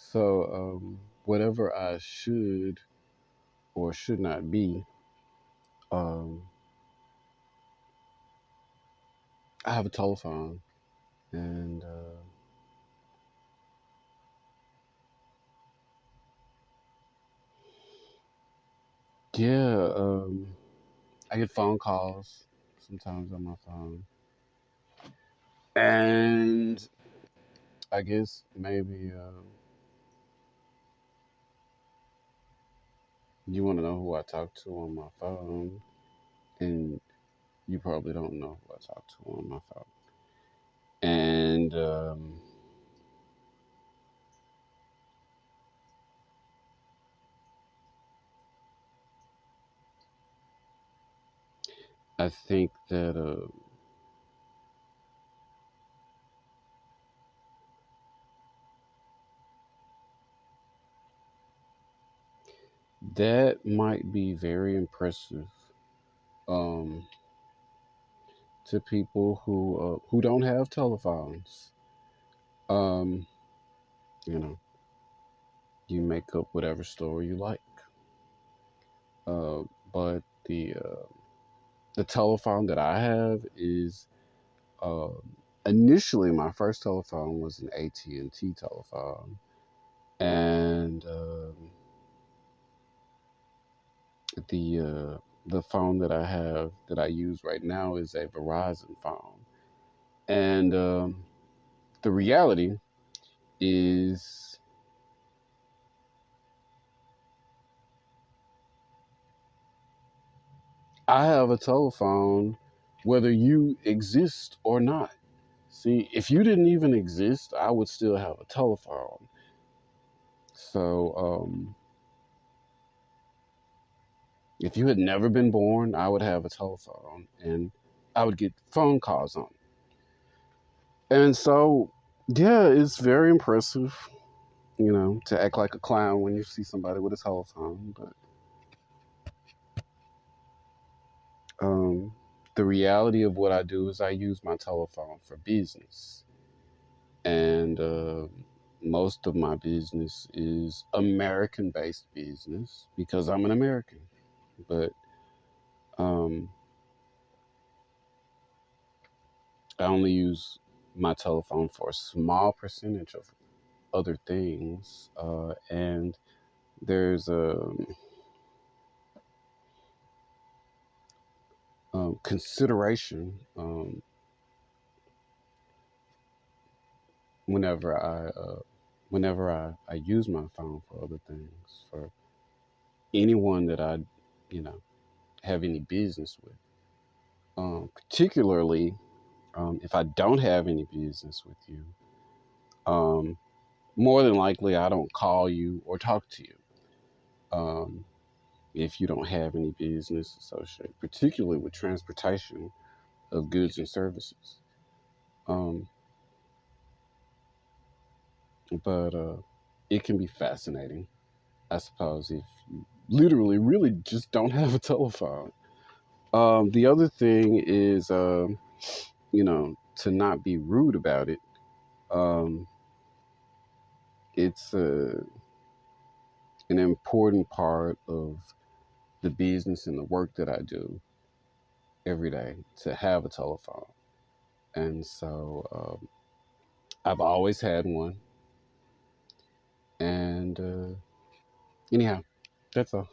So, whatever I should or should not be, um, I have a telephone, and yeah, I get phone calls sometimes on my phone, and I guess maybe you want to know who I talk to on my phone, and you probably don't know who I talk to on my phone. And I think that that might be very impressive um, to people who don't have telephones. Um, you know, you make up whatever story you like, uh, but the telephone that I have is uh, initially my first telephone was an AT&T telephone, and the uh, the phone that I have that I use right now is a Verizon phone. And the reality is, I have a telephone whether you exist or not. See, if you didn't even exist, I would still have a telephone. So, if you had never been born, I would have a telephone and I would get phone calls on it. And so, yeah, it's very impressive, to act like a clown when you see somebody with a telephone. But um, the reality of what I do is I use my telephone for business. And most of my business is American based business because I'm an American. But um, I only use my telephone for a small percentage of other things. And there's a consideration whenever I use my phone for other things, for anyone that I you know have any business with, particularly if I don't have any business with you. um, More than likely I don't call you or talk to you um, if you don't have any business associated, particularly with transportation of goods and services. um, but it can be fascinating, I suppose, if you literally really just don't have a telephone. The other thing is, to not be rude about it. Um, it's an important part of the business and the work that I do every day to have a telephone. And so I've always had one. And anyhow, that's all.